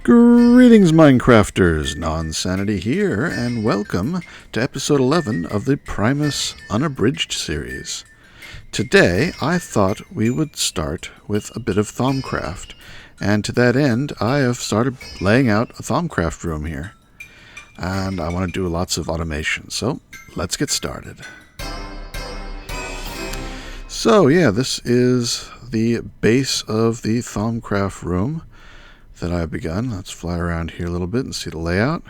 Greetings, Minecrafters! Nonsanity here, and welcome to episode 11 of the Primus Unabridged series. Today, I thought we would start with a bit of Thaumcraft, and to that end, I have started laying out a Thaumcraft room here. And I want to do lots of automation, so let's get started. So yeah, this is the base of the Thaumcraft room that I've begun. Let's fly around here a little bit and see the layout.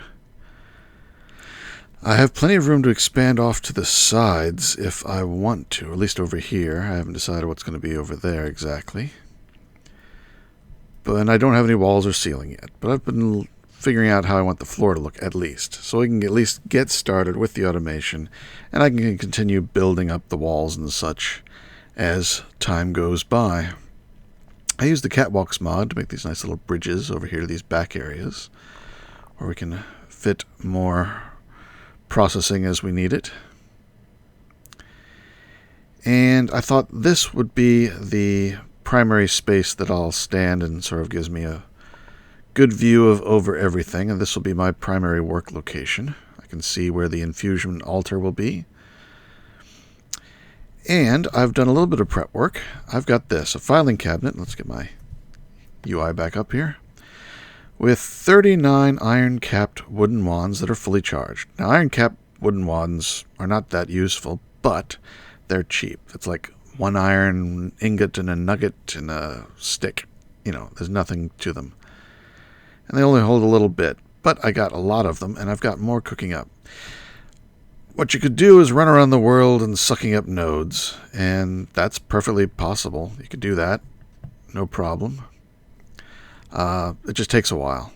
I have plenty of room to expand off to the sides if I want to, at least over here. I haven't decided what's going to be over there exactly. And I don't have any walls or ceiling yet, but I've been figuring out how I want the floor to look at least, so I can at least get started with the automation, and I can continue building up the walls and such as time goes by. I use the catwalks mod to make these nice little bridges over here to these back areas where we can fit more processing as we need it. And I thought this would be the primary space that I'll stand and sort of gives me a good view of over everything, and this will be my primary work location. I can see where the Infusion altar will be. And I've done a little bit of prep work. I've got this, a filing cabinet. Let's get my UI back up here. With 39 iron-capped wooden wands that are fully charged. Now, iron-capped wooden wands are not that useful, but they're cheap. It's like one iron ingot and a nugget and a stick. You know, there's nothing to them. And they only hold a little bit, but I got a lot of them, and I've got more cooking up. What you could do is run around the world and sucking up nodes, and that's perfectly possible. You could do that, no problem. It just takes a while.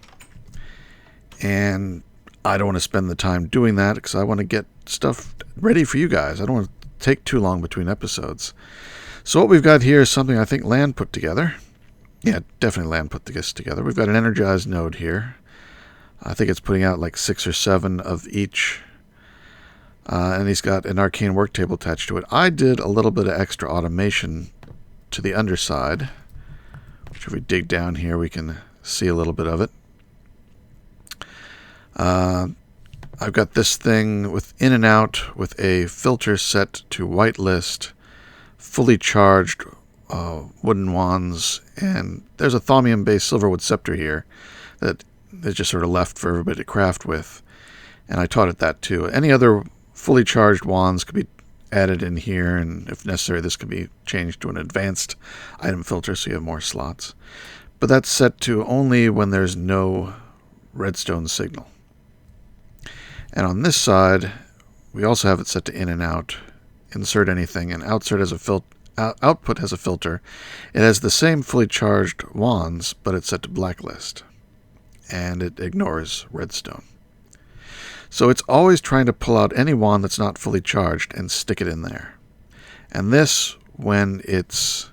And I don't want to spend the time doing that because I want to get stuff ready for you guys. I don't want to take too long between episodes. So what we've got here is something I think Land put together. Yeah, definitely Land put this together. We've got an energized node here. I think it's putting out like 6 or 7 of each. And he's got an Arcane worktable attached to it. I did a little bit of extra automation to the underside, which if we dig down here, we can see a little bit of it. I've got this thing with in and out with a filter set to whitelist, fully charged wooden wands, and there's a thaumium-based silverwood scepter here that is just sort of left for everybody to craft with, and I taught it that too. Any other fully charged wands could be added in here, and if necessary, this could be changed to an advanced item filter so you have more slots. But that's set to only when there's no redstone signal. And on this side, we also have it set to in and out, insert anything, and output has a filter. It has the same fully charged wands, but it's set to blacklist, and it ignores redstone. So it's always trying to pull out any wand that's not fully charged and stick it in there. And this, when it's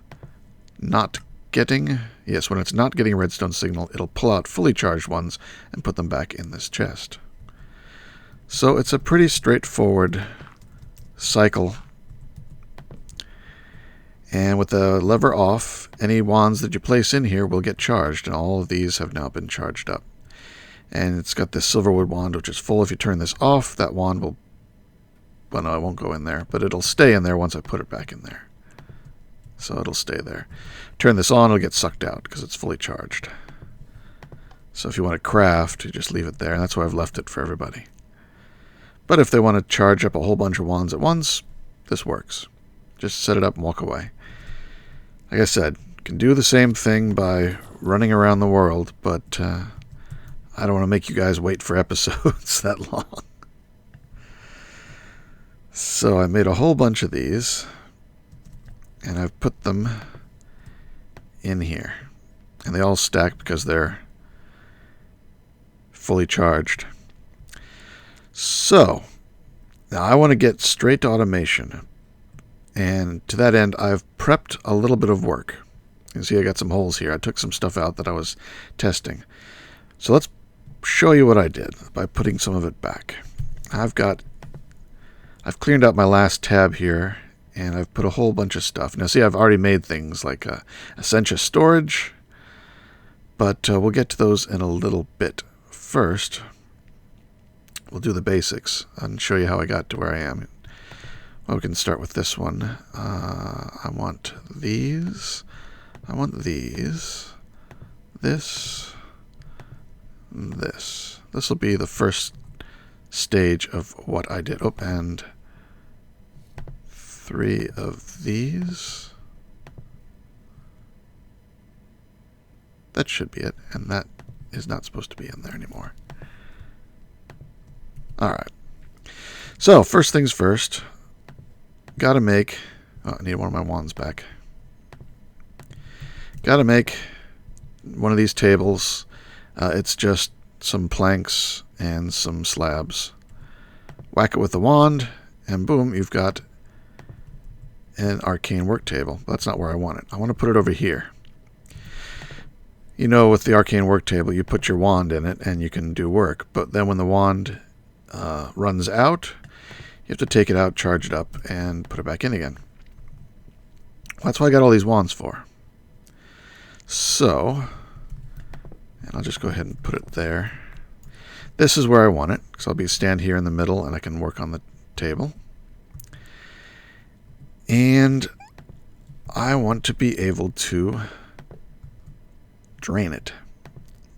not getting a redstone signal, it'll pull out fully charged ones and put them back in this chest. So it's a pretty straightforward cycle. And with the lever off, any wands that you place in here will get charged, and all of these have now been charged up. And it's got this silverwood wand, which is full. If you turn this off, that wand will... Well, no, it won't go in there, but it'll stay in there once I put it back in there. So it'll stay there. Turn this on, it'll get sucked out because it's fully charged. So if you want to craft, you just leave it there, and that's why I've left it for everybody. But if they want to charge up a whole bunch of wands at once, this works. Just set it up and walk away. Like I said, you can do the same thing by running around the world, but... I don't want to make you guys wait for episodes that long. So I made a whole bunch of these, and I've put them in here. And they all stack because they're fully charged. So, now I want to get straight to automation. And to that end, I've prepped a little bit of work. You can see I got some holes here. I took some stuff out that I was testing. So let's show you what I did by putting some of it back. I've cleaned out my last tab here, and I've put a whole bunch of stuff. Now see, I've already made things like Essentia storage, But we'll get to those in a little bit. First, we'll do the basics and show you how I got to where I am. Well, we can start with this one. I want these. I want these. This. This. This will be the first stage of what I did. Oh, and 3 of these. That should be it, and that is not supposed to be in there anymore. Alright. So, first things first. Gotta make... Oh, I need one of my wands back. Gotta make one of these tables. It's just some planks and some slabs. Whack it with the wand, and boom, you've got an arcane work table. That's not where I want it. I want to put it over here. You know, with the arcane work table, you put your wand in it and you can do work. But then when the wand runs out, you have to take it out, charge it up, and put it back in again. That's what I got all these wands for. So, and I'll just go ahead and put it there. This is where I want it, because I'll stand here in the middle and I can work on the table. And I want to be able to drain it.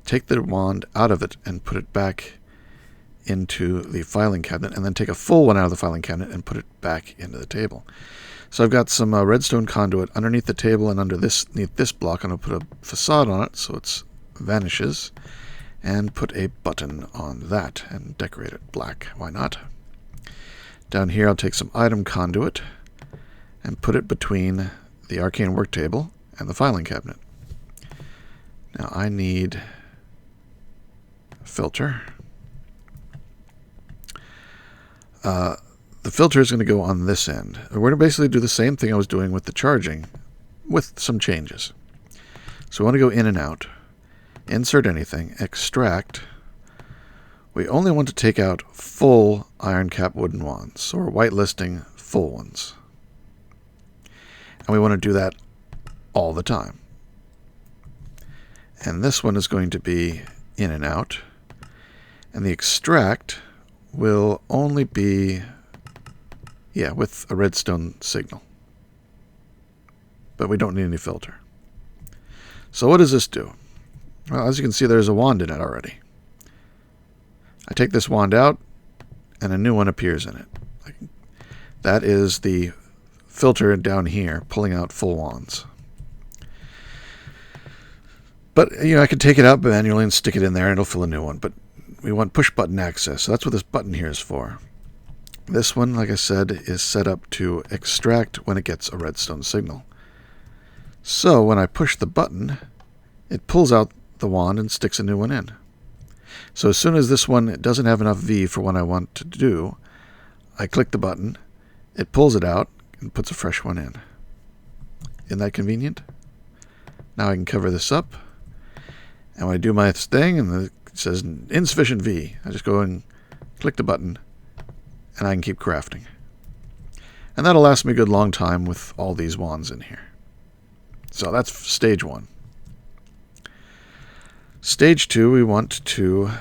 Take the wand out of it and put it back into the filing cabinet, and then take a full one out of the filing cabinet and put it back into the table. So I've got some redstone conduit underneath the table, and underneath this block I'm going to put a facade on it so it vanishes, and put a button on that and decorate it black. Why not? Down here I'll take some item conduit and put it between the arcane work table and the filing cabinet. Now I need a filter. The filter is going to go on this end. We're going to basically do the same thing I was doing with the charging, with some changes. So we want to go in and out, insert anything, extract. We only want to take out full iron cap wooden wands, so we're whitelisting full ones. And we want to do that all the time. And this one is going to be in and out. And the extract will only be, with a redstone signal. But we don't need any filter. So what does this do? Well, as you can see, there's a wand in it already. I take this wand out, and a new one appears in it. That is the filter down here, pulling out full wands. But, I can take it out manually and stick it in there, and it'll fill a new one. But we want push button access, so that's what this button here is for. This one, like I said, is set up to extract when it gets a redstone signal. So when I push the button, it pulls out the wand and sticks a new one in. So as soon as this one doesn't have enough V for what I want to do, I click the button, it pulls it out, and puts a fresh one in. Isn't that convenient? Now I can cover this up, and when I do my thing, and it says insufficient V, I just go and click the button, and I can keep crafting. And that'll last me a good long time with all these wands in here. So that's stage 1. Stage 2, we want to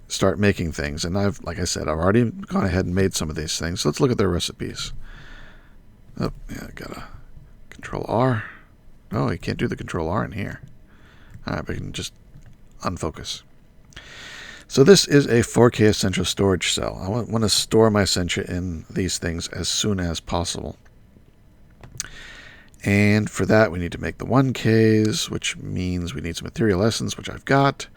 start making things. And like I said, I've already gone ahead and made some of these things. So let's look at their recipes. Oh, yeah, I gotta Control R. Oh, you can't do the Control R in here. Alright, but you can just unfocus. So this is a 4K Essentia storage cell. I want to store my Essentia in these things as soon as possible. And for that, we need to make the 1Ks, which means we need some Ethereal Essence, which I've got.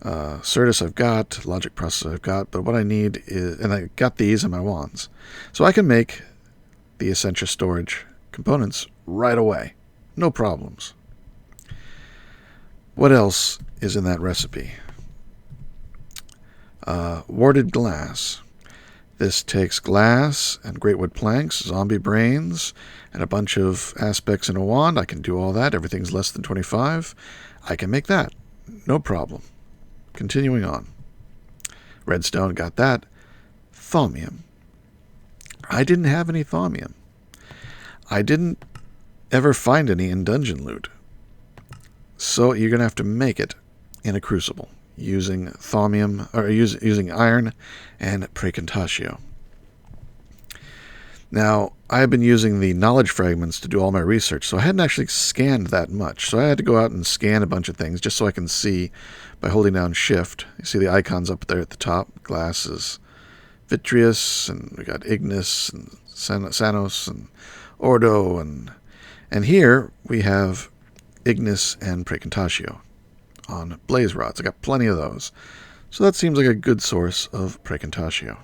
Certus I've got. Logic Processor I've got. But what I need is... And I got these in my wands. So I can make the Essentia storage components right away. No problems. What else is in that recipe? Warded glass. This takes glass and great wood planks, zombie brains, and a bunch of aspects in a wand. I can do all that. Everything's less than 25. I can make that. No problem. Continuing on. Redstone, got that. Thaumium. I didn't have any thaumium. I didn't ever find any in dungeon loot. So you're going to have to make it in a crucible using thaumium, or using iron and precontatio. Now, I have been using the knowledge fragments to do all my research, so I hadn't actually scanned that much. So I had to go out and scan a bunch of things just so I can see by holding down Shift. You see the icons up there at the top. Glass is vitreous, and we got ignis, and sanos, and ordo, and here we have ignis and precontatio on blaze rods. I got plenty of those. So that seems like a good source of precontatio.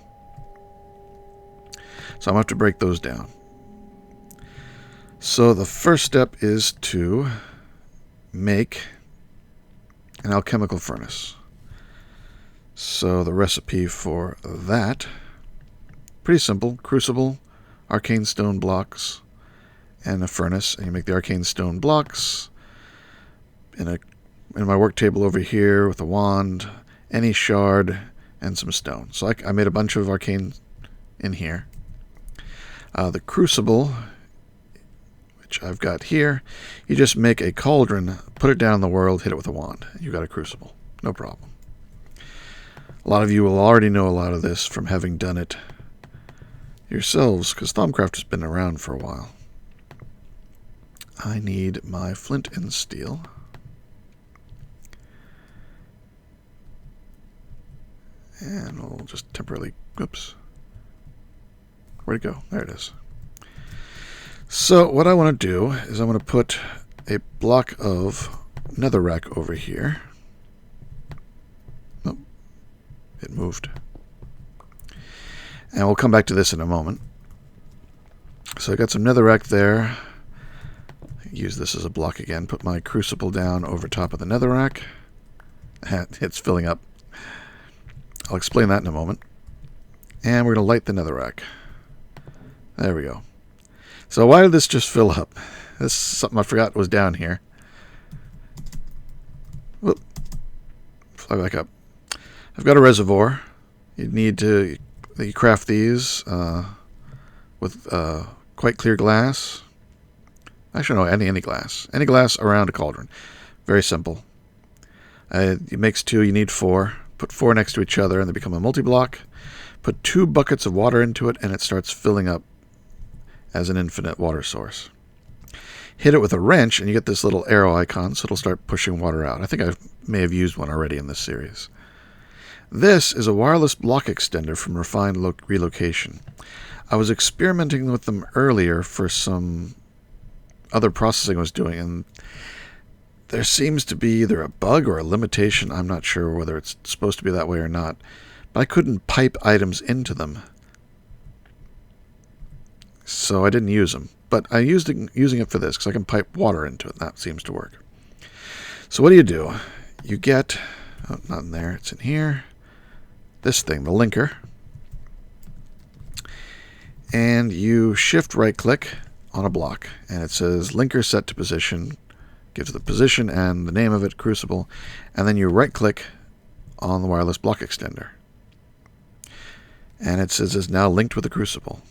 So I'm going to have to break those down. So the first step is to make an alchemical furnace. So the recipe for that, pretty simple. Crucible, arcane stone blocks, and a furnace. And you make the arcane stone blocks in my work table over here with a wand, any shard, and some stone. So I made a bunch of arcane in here. The crucible, which I've got here, you just make a cauldron, put it down in the world, hit it with a wand. You got a crucible. No problem. A lot of you will already know a lot of this from having done it yourselves, because Thaumcraft has been around for a while. I need my flint and steel. And we'll just temporarily, oops. Where'd it go? There it is. So what I want to do is I want to put a block of netherrack over here. Oh, it moved. And we'll come back to this in a moment. So I got some netherrack there. Use this as a block again. Put my crucible down over top of the netherrack. It's filling up. I'll explain that in a moment. And we're going to light the netherrack. There we go. So why did this just fill up? This is something I forgot was down here. Whoop. Fly back up. I've got a reservoir. You craft these with quite clear glass. Actually, no, any glass. Any glass around a cauldron. Very simple. It makes 2, you need 4. Put 4 next to each other and they become a multi-block. Put 2 buckets of water into it and it starts filling up as an infinite water source. Hit it with a wrench and you get this little arrow icon, so it'll start pushing water out. I think I may have used one already in this series. This is a wireless block extender from Refined Relocation. I was experimenting with them earlier for some other processing I was doing, and there seems to be either a bug or a limitation. I'm not sure whether it's supposed to be that way or not, but I couldn't pipe items into them. So I didn't use them, but I using it for this because I can pipe water into it. That seems to work. So what do? You get, oh, not in there, it's in here, this thing, the linker, and you shift right click on a block, and it says linker set to position, gives the position and the name of it, crucible, and then you right click on the wireless block extender. And it says it's now linked with the crucible.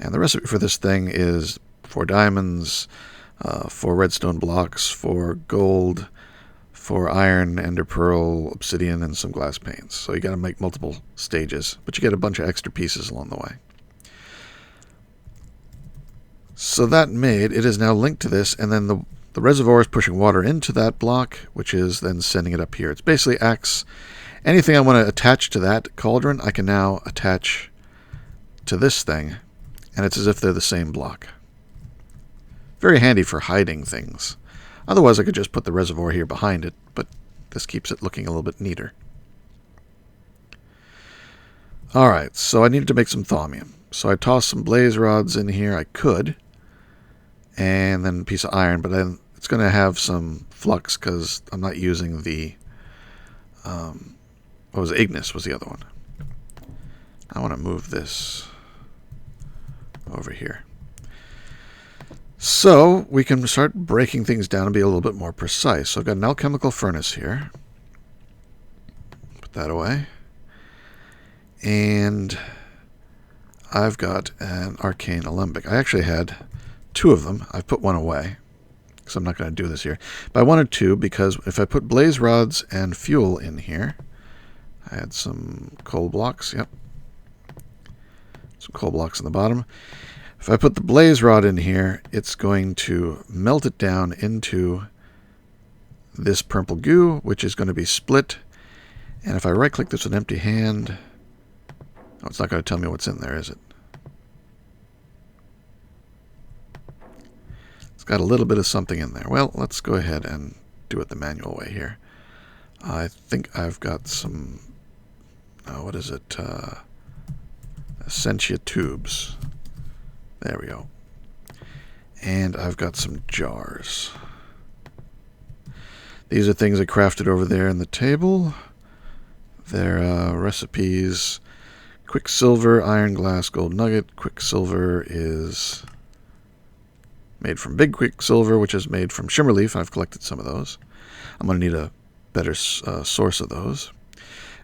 And the recipe for this thing is 4 diamonds, 4 redstone blocks, 4 gold, 4 iron, ender pearl, obsidian, and some glass panes. So you got to make multiple stages, but you get a bunch of extra pieces along the way. So that made, it is now linked to this, and then the reservoir is pushing water into that block, which is then sending it up here. It's basically acts, anything I want to attach to that cauldron, I can now attach to this thing. And it's as if they're the same block. Very handy for hiding things. Otherwise, I could just put the reservoir here behind it, but this keeps it looking a little bit neater. Alright, so I needed to make some thaumium. So I tossed some blaze rods in here. I could. And then a piece of iron, but then it's going to have some flux because I'm not using the... what was it? Ignis was the other one. I want to move this over here. So we can start breaking things down and be a little bit more precise. So I've got an alchemical furnace here. Put that away. And I've got an arcane alembic. I actually had 2 of them. I've put one away. because I'm not going to do this here. But I wanted to, because if I put blaze rods and fuel in here, I had some coal blocks, yep. Some coal blocks on the bottom. If I put the blaze rod in here, it's going to melt it down into this purple goo, which is going to be split. And if I right-click this with an empty hand, oh, it's not going to tell me what's in there, is it? It's got a little bit of something in there. Well, let's go ahead and do it the manual way here. I think I've got some, what is it? Essentia tubes. There we go. And I've got some jars. These are things I crafted over there in the table. They're recipes. Quicksilver, iron, glass, gold nugget. Quicksilver is made from big quicksilver, which is made from shimmerleaf. I've collected some of those. I'm going to need a better source of those.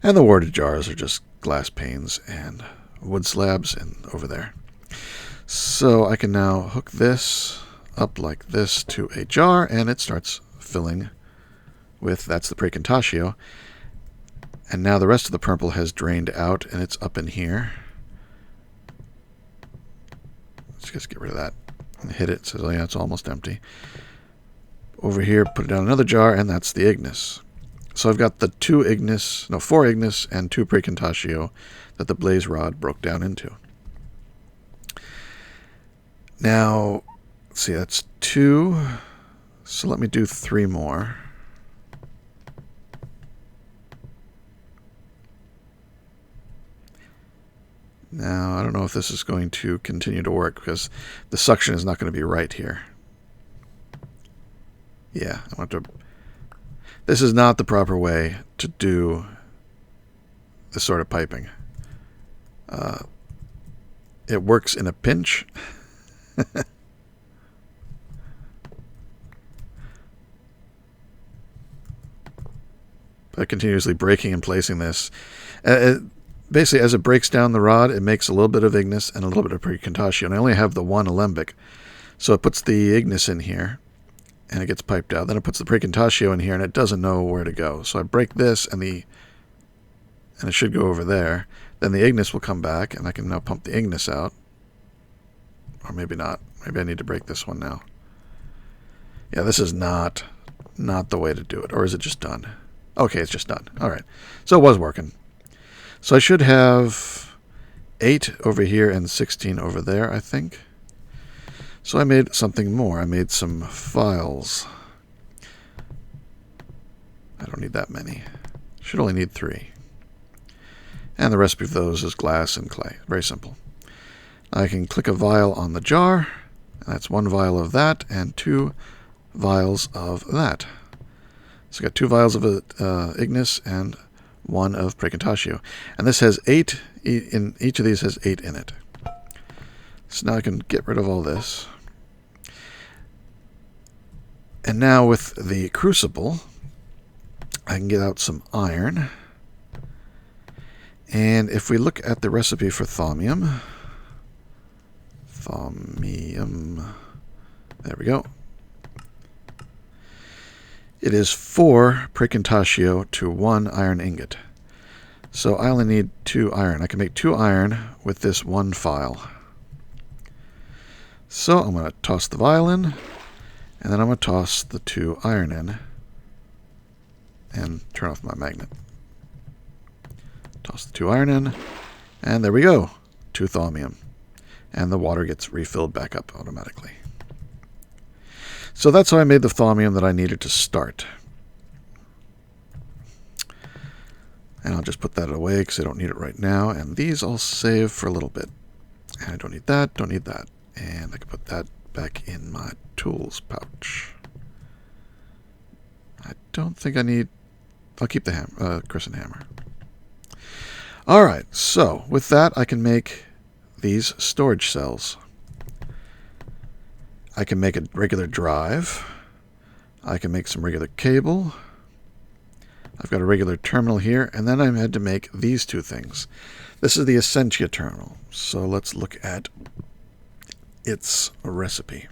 And the warded jars are just glass panes and wood slabs over there. So I can now hook this up like this to a jar, and it starts filling with, that's the precontatio. And now the rest of the purple has drained out, and it's up in here. Let's just get rid of that. And hit it, says, oh yeah, it's almost empty. Over here, put it down another jar, and that's the ignis. So I've got the 4 ignis and 2 precontatio that the blaze rod broke down into. Now, let's see, that's 2. So let me do 3 more. Now, I don't know if this is going to continue to work because the suction is not going to be right here. Yeah, I want to. This is not the proper way to do this sort of piping. It works in a pinch. By continuously breaking and placing this. Basically, as it breaks down the rod, it makes a little bit of ignis and a little bit of precontatio. And I only have the 1 alembic. So it puts the ignis in here, and it gets piped out. Then it puts the precontatio in here, and it doesn't know where to go. So I break this, and it should go over there. Then the ignis will come back, and I can now pump the ignis out. Or maybe not. Maybe I need to break this one now. Yeah, this is not the way to do it. Or is it just done? Okay, it's just done. All right. So it was working. So I should have 8 over here and 16 over there, I think. So I made something more. I made some files. I don't need that many. Should only need 3. And the recipe for those is glass and clay. Very simple. I can click a vial on the jar. That's 1 vial of that and 2 vials of that. So I got 2 vials of ignis and 1 of precontatio. And this has 8, in each of these has 8 in it. So now I can get rid of all this. And now with the crucible, I can get out some iron. And if we look at the recipe for thaumium, there we go. It is 4 precontatio to 1 iron ingot. So I only need 2 iron. I can make 2 iron with this 1 file. So I'm going to toss the vial in, and then I'm going to toss the 2 iron in, and turn off my magnet. Toss the 2 iron in, and there we go, 2 thaumium. And the water gets refilled back up automatically. So that's how I made the thaumium that I needed to start. And I'll just put that away because I don't need it right now. And these I'll save for a little bit. And I don't need that, don't need that. And I can put that back in my tools pouch. I don't think I need... I'll keep the crescent hammer. Alright, so with that I can make these storage cells. I can make a regular drive. I can make some regular cable. I've got a regular terminal here, and then I had to make these 2 things. This is the Essentia terminal. So let's look at its recipe.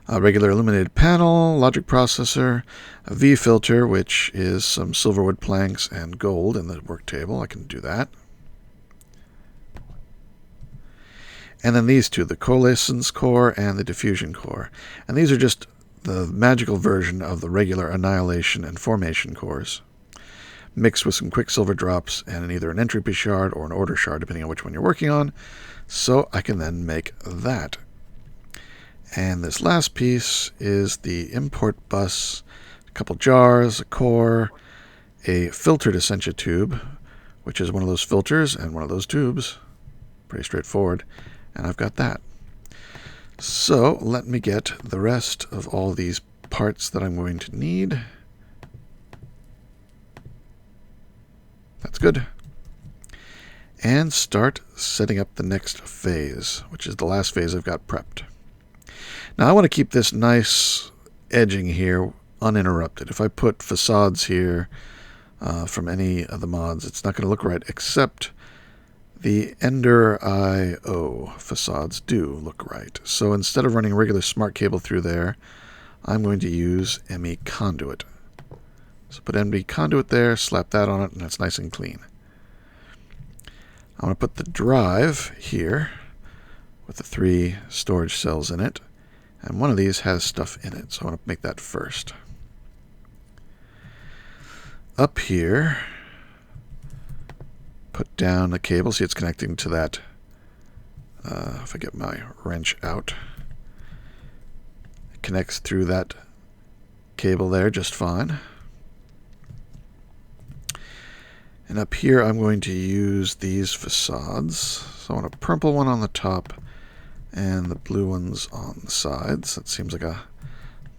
A regular illuminated panel, logic processor, a V filter, which is some silverwood planks and gold in the work table. I can do that. And then these two, the coalescence core and the diffusion core. And these are just the magical version of the regular annihilation and formation cores, mixed with some quicksilver drops and either an entropy shard or an order shard, depending on which one you're working on. So I can then make that. And this last piece is the import bus, a couple jars, a core, a filtered Essentia tube, which is one of those filters and one of those tubes. Pretty straightforward. And I've got that. So let me get the rest of all these parts that I'm going to need. That's good. And start setting up the next phase, which is the last phase I've got prepped. Now I want to keep this nice edging here uninterrupted. If I put facades here from any of the mods, it's not going to look right, except the Ender IO facades do look right. So instead of running a regular smart cable through there, I'm going to use ME conduit. So put ME conduit there, slap that on it, and it's nice and clean. I want to put the drive here with the 3 storage cells in it. And one of these has stuff in it, so I want to make that first. Up here, put down a cable. See, it's connecting to that. If I get my wrench out, it connects through that cable there just fine. And up here, I'm going to use these facades. So I want a purple one on the top and the blue ones on the sides. That seems like a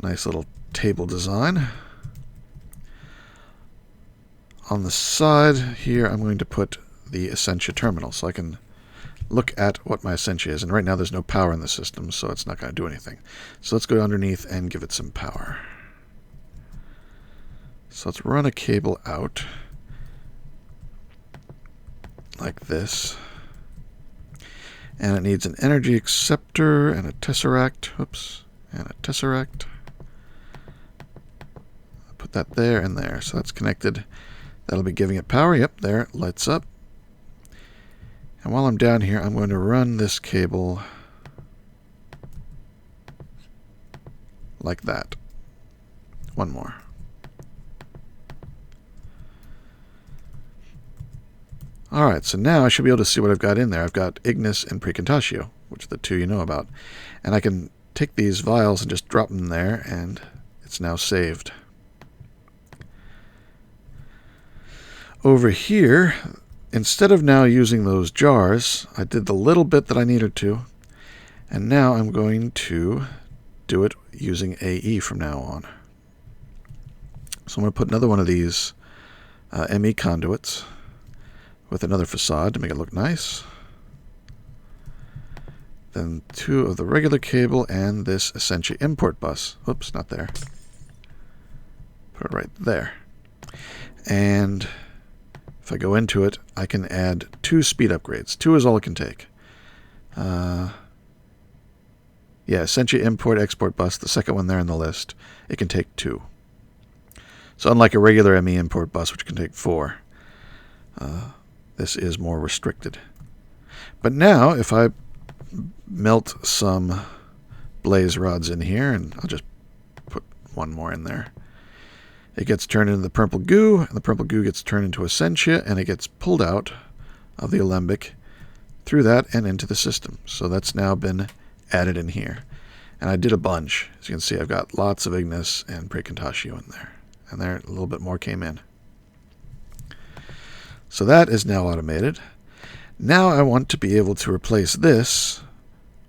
nice little table design. On the side here, I'm going to put the Essentia terminal so I can look at what my Essentia is. And right now there's no power in the system, so it's not going to do anything. So let's go underneath and give it some power. So let's run a cable out like this. And it needs an energy acceptor and a tesseract. Oops. And a tesseract. I'll put that there and there. So that's connected. That'll be giving it power. Yep, there it lights up. And while I'm down here, I'm going to run this cable like that. One more. Alright, so now I should be able to see what I've got in there. I've got Ignis and Precontatio, which are the 2 you know about. And I can take these vials and just drop them there, and it's now saved. Over here, instead of now using those jars, I did the little bit that I needed to, and now I'm going to do it using AE from now on. So I'm going to put another one of these ME conduits with another facade to make it look nice. Then 2 of the regular cable and this Essentia import bus. Oops, not there. Put it right there. And if I go into it, I can add 2 speed upgrades. 2 is all it can take. Yeah, Essentia import export bus, the second one there in the list, it can take 2. So unlike a regular ME import bus, which can take 4, this is more restricted. But now, if I melt some blaze rods in here, and I'll just put one more in there, it gets turned into the purple goo, and the purple goo gets turned into Essentia, and it gets pulled out of the alembic through that and into the system. So that's now been added in here. And I did a bunch. As you can see, I've got lots of Ignis and Precontatio in there. And there, a little bit more came in. So that is now automated. Now I want to be able to replace this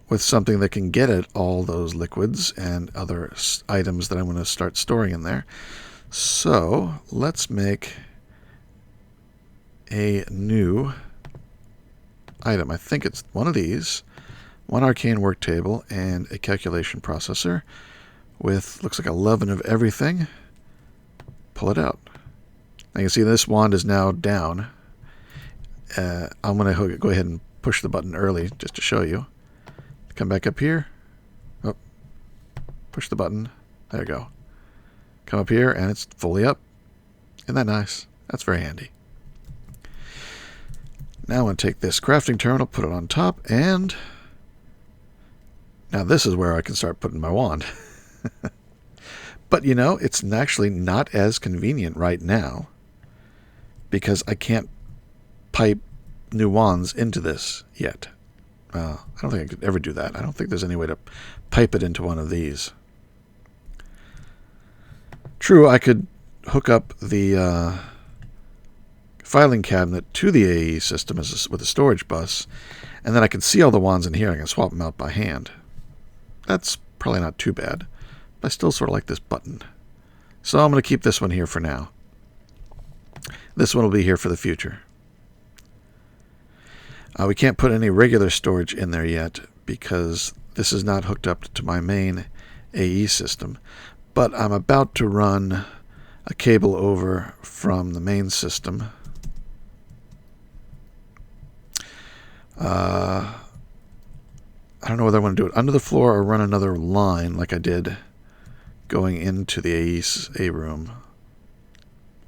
with something that can get at all those liquids and other items that I'm going to start storing in there. So let's make a new item. I think it's one of these. One Arcane work table and a calculation processor with, looks like 11 of everything. Pull it out. Now you can see this wand is now down. I'm going to go ahead and push the button early just to show you. Come back up here. Oh. Push the button. There you go. Come up here, and it's fully up. Isn't that nice? That's very handy. Now I'm going to take this crafting terminal, put it on top, and now this is where I can start putting my wand. But, you know, it's actually not as convenient right now because I can't pipe new wands into this yet. I don't think I could ever do that. I don't think there's any way to pipe it into one of these. True, I could hook up the filing cabinet to the AE system with a storage bus, and then I can see all the wands in here. I can swap them out by hand. That's probably not too bad. I still sort of like this button. So I'm going to keep this one here for now. This one will be here for the future. We can't put any regular storage in there yet because this is not hooked up to my main AE system. But I'm about to run a cable over from the main system. I don't know whether I want to do it under the floor or run another line like I did going into the AE room.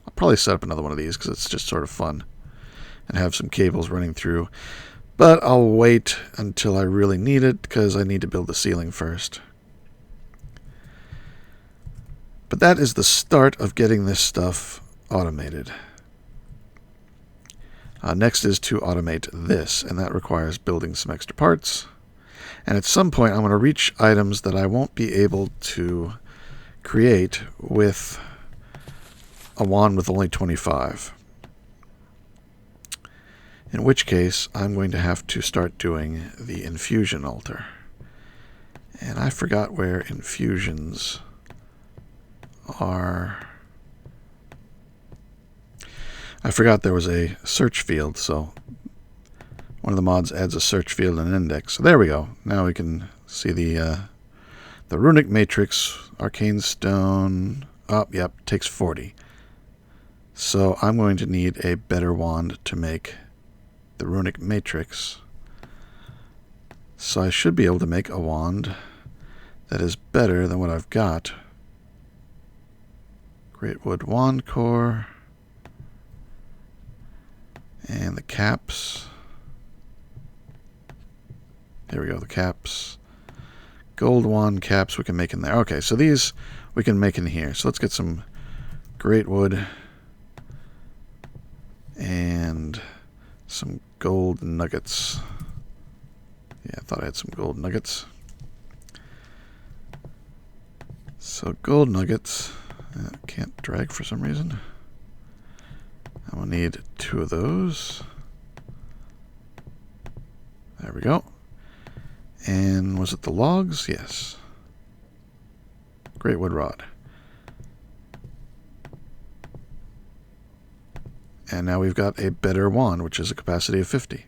I'll probably set up another one of these because it's just sort of fun and have some cables running through. But I'll wait until I really need it because I need to build the ceiling first. But that is the start of getting this stuff automated. Next is to automate this, and that requires building some extra parts. And at some point I'm going to reach items that I won't be able to create with a wand with only 25. In which case I'm going to have to start doing the infusion altar. And I forgot where infusions are. I forgot there was a search field, so one of the mods adds a search field and an index. So there we go. Now we can see the runic matrix, arcane stone. Oh, yep, takes 40. So I'm going to need a better wand to make the runic matrix. So I should be able to make a wand that is better than what I've got. Great wood wand core. And the caps. There we go, the caps. Gold wand caps we can make in there. Okay, so these we can make in here. So let's get some great wood and some gold nuggets. Yeah, I thought I had some gold nuggets. So gold nuggets. Can't drag for some reason. I'm going to need 2 of those. There we go. And was it the logs? Yes. Great wood rod. And now we've got a better wand, which is a capacity of 50.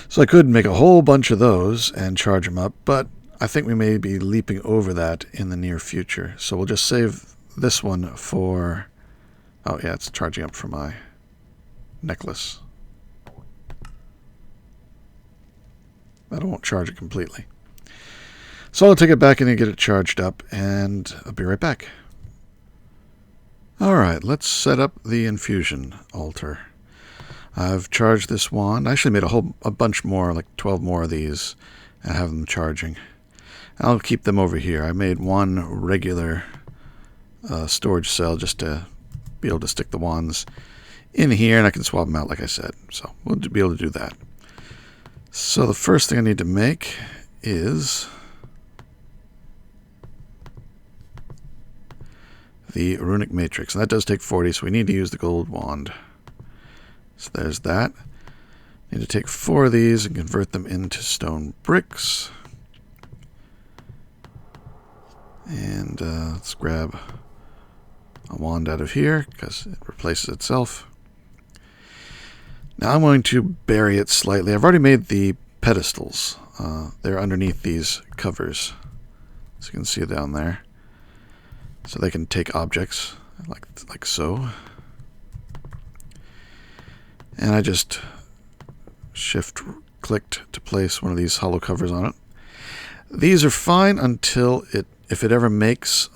So I could make a whole bunch of those and charge them up, but I think we may be leaping over that in the near future. So we'll just save this one for... Oh yeah, it's charging up for my necklace. That won't charge it completely. So I'll take it back in and get it charged up, and I'll be right back. Alright, let's set up the infusion altar. I've charged this wand. I actually made a bunch more, like 12 more of these, and have them charging. I'll keep them over here. I made one regular storage cell just to be able to stick the wands in here, and I can swap them out like I said. So we'll be able to do that. So the first thing I need to make is the runic matrix. And that does take 40, so we need to use the gold wand. So there's that. Need to take 4 of these and convert them into stone bricks. And let's grab a wand out of here because it replaces itself. Now I'm going to bury it slightly. I've already made the pedestals. They're underneath these covers, so you can see down there. So they can take objects like so. And I just shift-clicked to place one of these hollow covers on it. These are fine until if it ever makes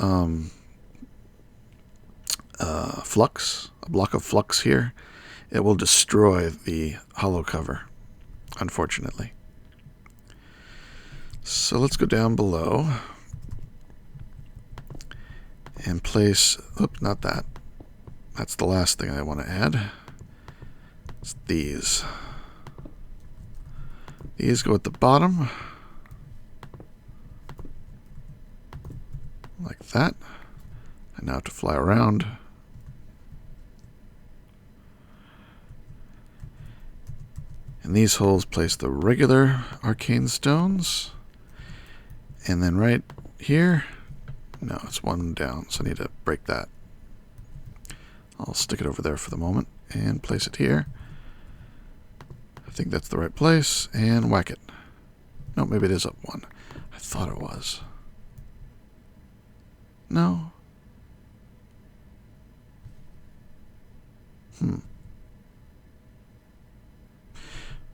flux, a block of flux here, it will destroy the hollow cover, unfortunately. So let's go down below and place, oops, not that. That's the last thing I want to add. It's these. These go at the bottom, like that. I now have to fly around. In these holes, place the regular arcane stones. And then right here, no, it's one down, so I need to break that. I'll stick it over there for the moment and place it here. I think that's the right place, and whack it. No, maybe it is up one. I thought it was. No. Maybe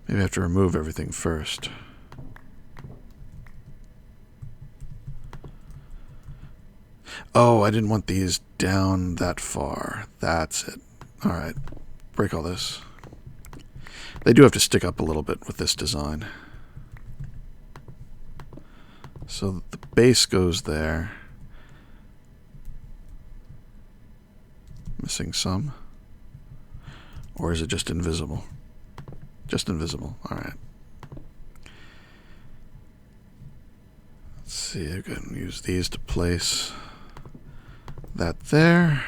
I have to remove everything first. Oh, I didn't want these down that far. That's it. Alright. Break all this. They do have to stick up a little bit with this design. So the base goes there. Missing some. Or is it just invisible? Just invisible. Alright. Let's see. I can use these to place that there.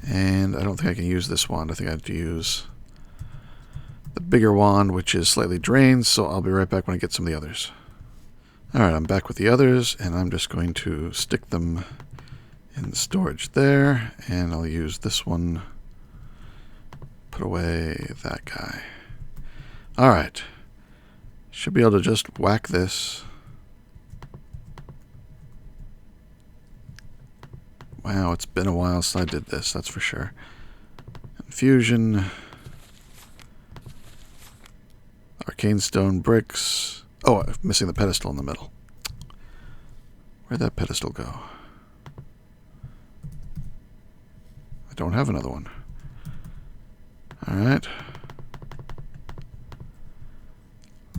And I don't think I can use this wand. I think I have to use the bigger wand, which is slightly drained, so I'll be right back when I get some of the others. Alright, I'm back with the others, and I'm just going to stick them in storage there, and I'll use this one. Put away that guy. Alright. Should be able to just whack this. Wow, it's been a while since I did this, that's for sure. Infusion. Arcane stone bricks. Oh, I'm missing the pedestal in the middle. Where'd that pedestal go? I don't have another one. Alright.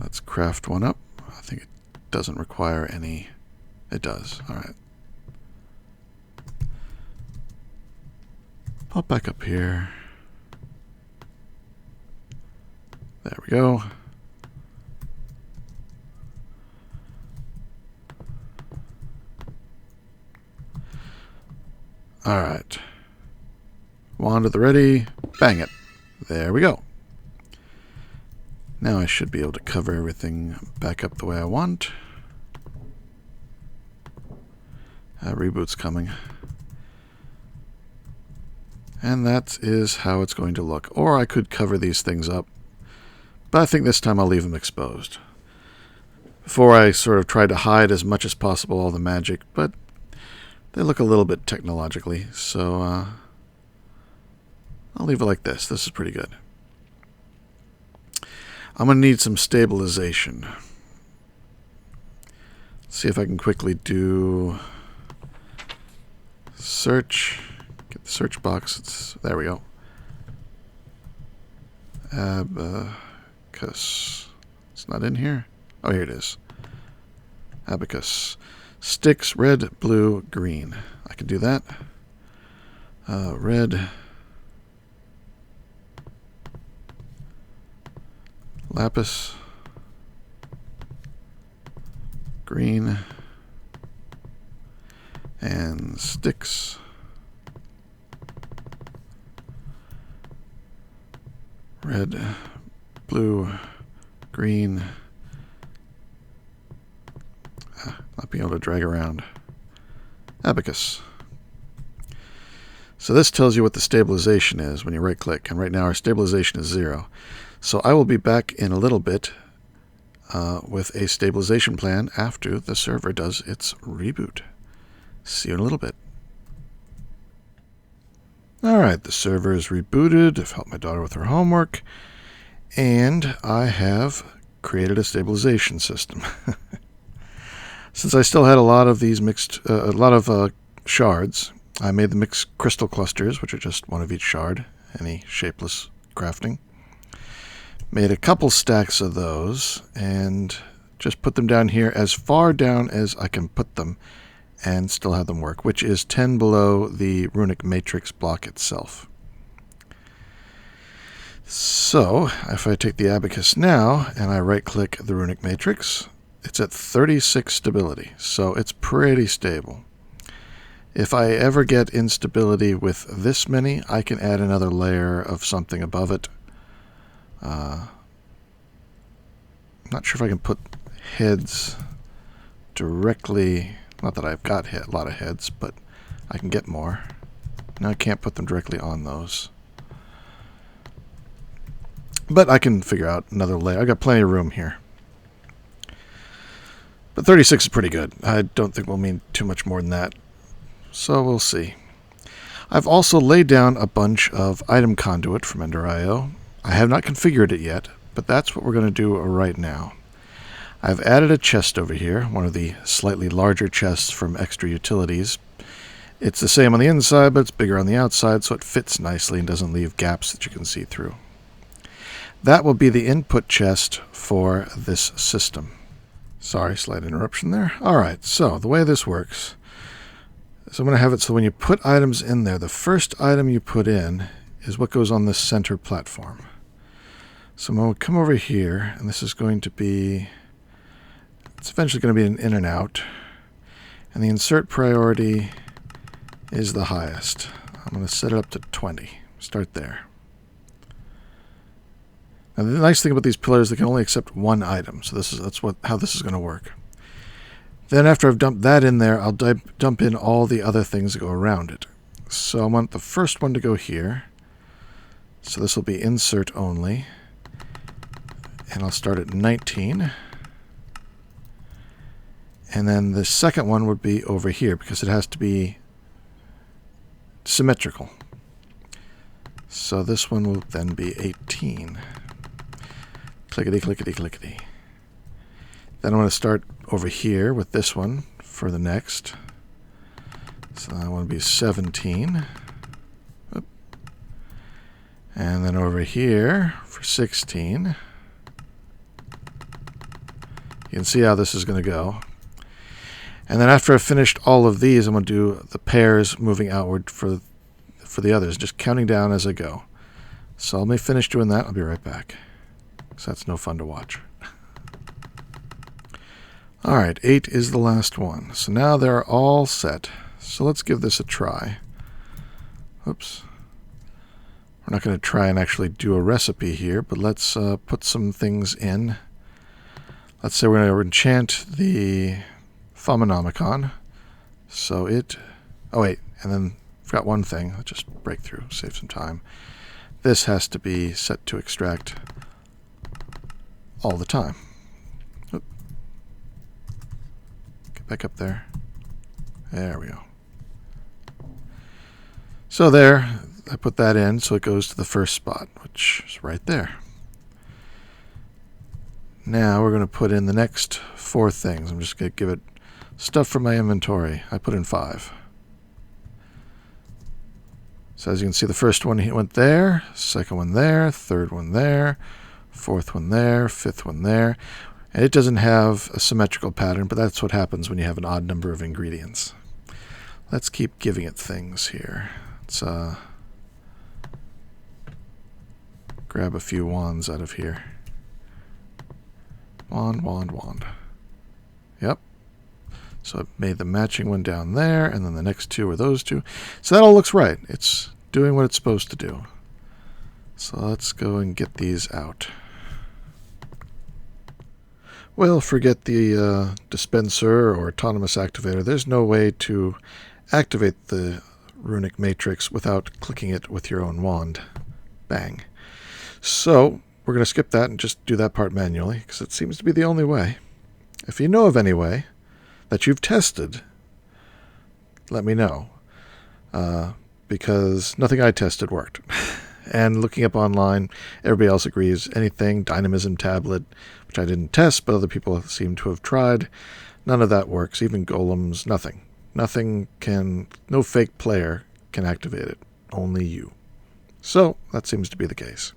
Let's craft one up. I think it doesn't require any. It does. Alright. Pop back up here. There we go. Alright. Wand at the ready. Bang it. There we go. Now I should be able to cover everything back up the way I want. Reboot's coming. And that is how it's going to look. Or I could cover these things up. But I think this time I'll leave them exposed. Before I sort of tried to hide as much as possible all the magic, but they look a little bit technologically, so I'll leave it like this. This is pretty good. I'm going to need some stabilization. Let's see if I can quickly do search. Get the search box. There we go. Abacus. It's not in here. Oh, here it is. Abacus. Sticks, red, blue, green. I can do that. Red. Lapis. Green. And sticks. Red, blue, green. Not being able to drag around. Abacus. So this tells you what the stabilization is when you right click, and right now our stabilization is 0. So I will be back in a little bit with a stabilization plan after the server does its reboot. See you in a little bit. Alright, the server is rebooted. I've helped my daughter with her homework, and I have created a stabilization system. Since I still had a lot of these shards, I made the mixed crystal clusters, which are just one of each shard, any shapeless crafting. Made a couple stacks of those, and just put them down here as far down as I can put them, and still have them work, which is 10 below the runic matrix block itself. So, if I take the abacus now, and I right-click the runic matrix, it's at 36 stability, so it's pretty stable. If I ever get instability with this many, I can add another layer of something above it. I'm not sure if I can put heads directly, not that I've got a lot of heads, but I can get more. Now I can't put them directly on those. But I can figure out another layer. I've got plenty of room here. But 36 is pretty good. I don't think we'll need too much more than that. So we'll see. I've also laid down a bunch of item conduit from Ender.io. I have not configured it yet, but that's what we're going to do right now. I've added a chest over here, one of the slightly larger chests from Extra Utilities. It's the same on the inside, but it's bigger on the outside, so it fits nicely and doesn't leave gaps that you can see through. That will be the input chest for this system. Sorry, slight interruption there. Alright, so the way this works is I'm going to have it so when you put items in there, the first item you put in is what goes on this center platform. So I'm going to come over here, and this is going to be, it's eventually going to be an in and out, and the insert priority is the highest. I'm going to set it up to 20. Start there. Now the nice thing about these pillars, they can only accept one item, so that's how this is going to work. Then after I've dumped that in there, I'll dump in all the other things that go around it. So I want the first one to go here. So this will be insert only. And I'll start at 19. And then the second one would be over here, because it has to be symmetrical. So this one will then be 18. Clickety, clickety, clickety. Then I'm going to start over here with this one for the next. So I want to be 17. Oop. And then over here for 16. You can see how this is going to go. And then after I've finished all of these, I'm going to do the pairs moving outward for the others, just counting down as I go. So let me finish doing that. I'll be right back. So that's no fun to watch. Alright, 8 is the last one. So now they're all set. So let's give this a try. Oops. We're not going to try and actually do a recipe here, but let's put some things in. Let's say we're going to enchant the Thaumic. So it... Oh wait, and then I forgot one thing. I'll just break through, save some time. This has to be set to extract all the time. Oop. Get back up there. There we go. So there, I put that in so it goes to the first spot, which is right there. Now we're going to put in the next 4 things. I'm just going to give it stuff from my inventory. I put in 5. So as you can see, the first one went there, second one there, third one there, fourth one there, fifth one there. And it doesn't have a symmetrical pattern, but that's what happens when you have an odd number of ingredients. Let's keep giving it things here. Let's grab a few wands out of here. Wand, wand, wand. Yep. So it made the matching one down there, and then the next 2 are those 2. So that all looks right. It's doing what it's supposed to do. So let's go and get these out. Well, forget the dispenser or autonomous activator. There's no way to activate the runic matrix without clicking it with your own wand. Bang. So we're going to skip that and just do that part manually, because it seems to be the only way. If you know of any way that you've tested, let me know. Because nothing I tested worked. And looking up online, everybody else agrees. Anything, dynamism tablet, which I didn't test, but other people seem to have tried. None of that works, even golems, nothing. No fake player can activate it, only you. So, that seems to be the case.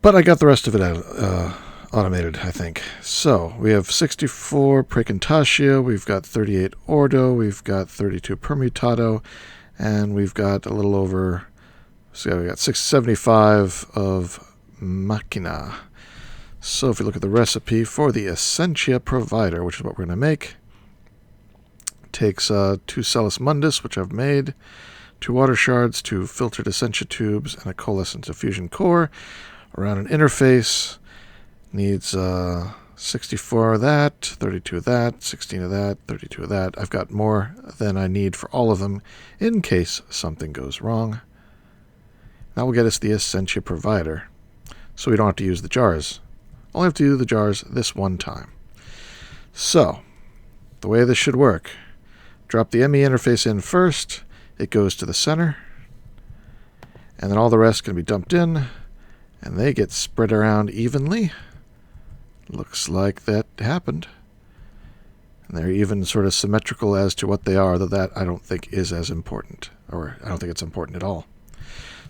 But I got the rest of it automated, I think. So, we have 64 Praecantatio, we've got 38 Ordo, we've got 32 Permutato, and we've got a little over, so we got 675 of Machina. So if we look at the recipe for the Essentia provider, which is what we're going to make, it takes 2 Cellus Mundus, which I've made, 2 water shards, 2 filtered Essentia tubes, and a coalescent diffusion core. Around an interface, needs 64 of that, 32 of that, 16 of that, 32 of that. I've got more than I need for all of them in case something goes wrong. That will get us the Essentia provider, so we don't have to use the jars. Only have to do the jars this one time. So, the way this should work, drop the ME interface in first, it goes to the center, and then all the rest can be dumped in, and they get spread around evenly. Looks like that happened. And they're even sort of symmetrical as to what they are, though that I don't think is as important, or I don't think it's important at all.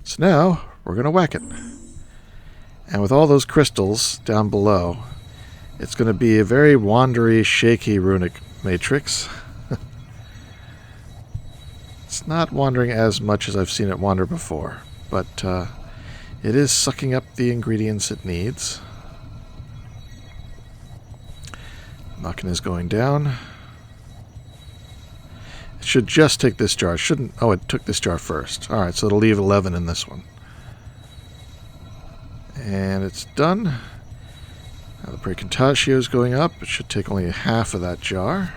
So now, we're going to whack it. And with all those crystals down below, it's going to be a very wandery, shaky runic matrix. It's not wandering as much as I've seen it wander before, but it is sucking up the ingredients it needs. Machina is going down. It should just take this jar. Oh, it took this jar first. Alright, so it'll leave 11 in this one. And it's done. Now the Praecantatio is going up. It should take only half of that jar.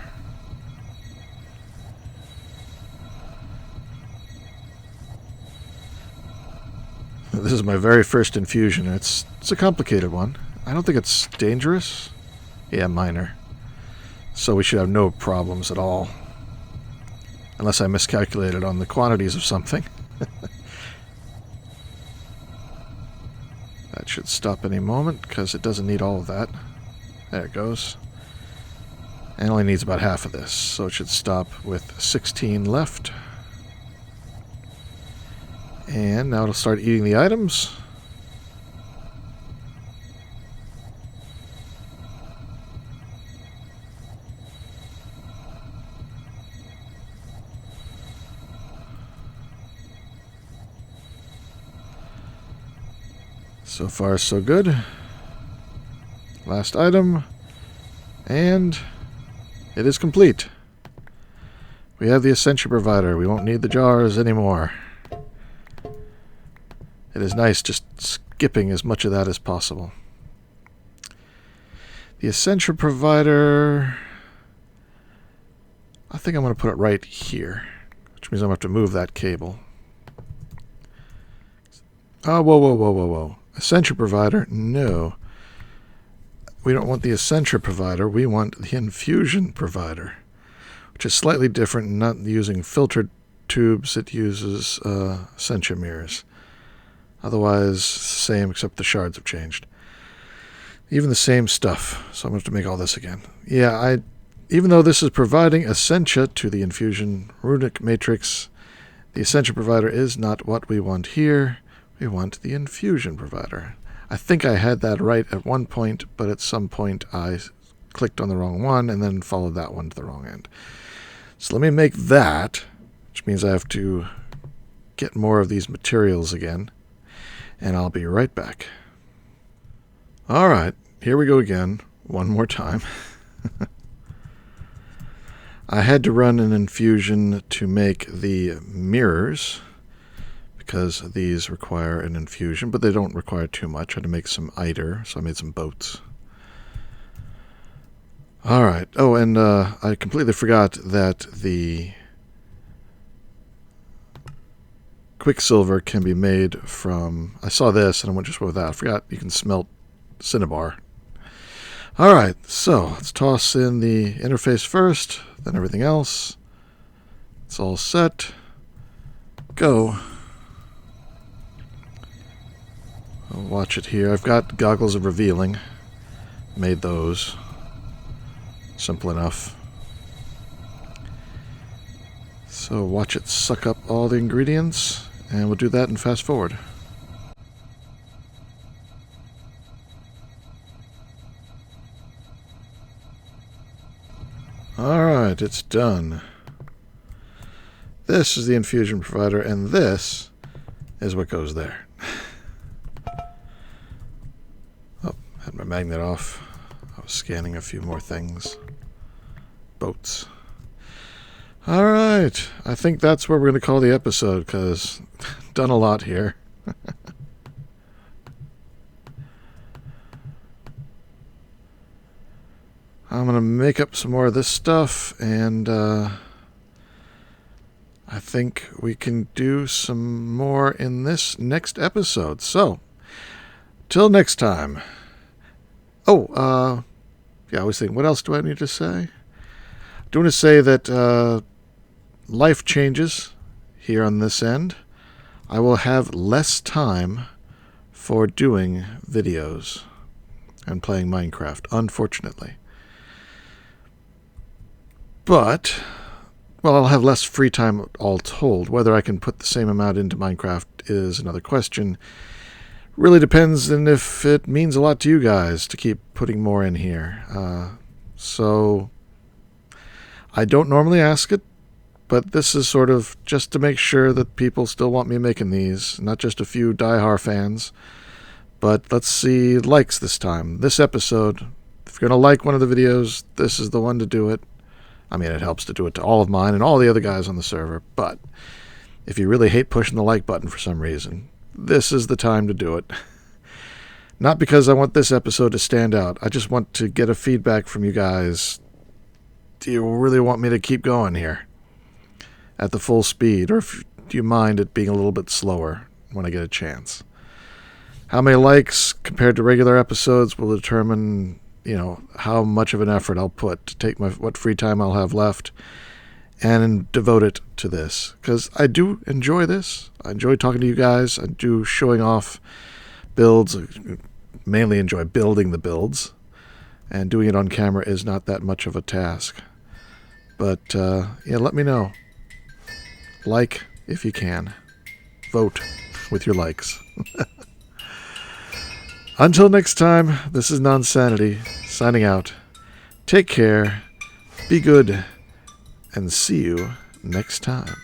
This is my very first infusion. It's a complicated one. I don't think it's dangerous. Yeah, minor. So we should have no problems at all. Unless I miscalculated on the quantities of something. That should stop any moment, because it doesn't need all of that. There it goes. And only needs about half of this, so it should stop with 16 left. And now it'll start eating the items. So far, so good. Last item. And it is complete. We have the Essentia provider. We won't need the jars anymore. It is nice just skipping as much of that as possible. The Essentia provider, I think I'm going to put it right here, which means I'm going to have to move that cable. Oh, whoa. Essentia provider? No. We don't want the Essentia provider. We want the Infusion provider, which is slightly different, not using filtered tubes. It uses Essentia mirrors. Otherwise, same, except the shards have changed. Even the same stuff, so I'm going to have to make all this again. Yeah, even though this is providing Essentia to the Infusion runic matrix, the Essentia provider is not what we want here. We want the Infusion provider. I think I had that right at one point, but at some point I clicked on the wrong one and then followed that one to the wrong end. So let me make that, which means I have to get more of these materials again, and I'll be right back. Alright, here we go again, one more time. I had to run an infusion to make the mirrors, because these require an infusion, but they don't require too much. I had to make some eider, so I made some boats. Alright, oh, and I completely forgot that the Quicksilver can be made from... I saw this, and I went just with that. I forgot you can smelt cinnabar. Alright, so let's toss in the interface first, then everything else. It's all set. Go. I'll watch it here. I've got Goggles of Revealing. Made those. Simple enough. So watch it suck up all the ingredients, and we'll do that and fast forward. Alright, it's done. This is the infusion provider, and this is what goes there. Oh, had my magnet off. I was scanning a few more things. Boats. Alright, I think that's where we're going to call the episode, because done a lot here. I'm going to make up some more of this stuff, and I think we can do some more in this next episode. So, till next time. Oh, yeah, I was thinking, what else do I need to say? I do want to say that life changes here on this end. I will have less time for doing videos and playing Minecraft, unfortunately. But, well, I'll have less free time all told. Whether I can put the same amount into Minecraft is another question. Really depends on if it means a lot to you guys to keep putting more in here. So, I don't normally ask it, but this is sort of just to make sure that people still want me making these, not just a few die-hard fans. But let's see likes this time. This episode, if you're going to like one of the videos, this is the one to do it. I mean, it helps to do it to all of mine and all the other guys on the server, but if you really hate pushing the like button for some reason, this is the time to do it. Not because I want this episode to stand out. I just want to get a feedback from you guys. Do you really want me to keep going here at the full speed, or do you mind it being a little bit slower when I get a chance? How many likes compared to regular episodes will determine, how much of an effort I'll put to take what free time I'll have left and devote it to this. Because I do enjoy this. I enjoy talking to you guys. I do showing off builds. I mainly enjoy building the builds. And doing it on camera is not that much of a task. But, yeah, let me know. Like if you can. Vote with your likes. Until next time, this is Nonsanity, signing out. Take care, be good, and see you next time.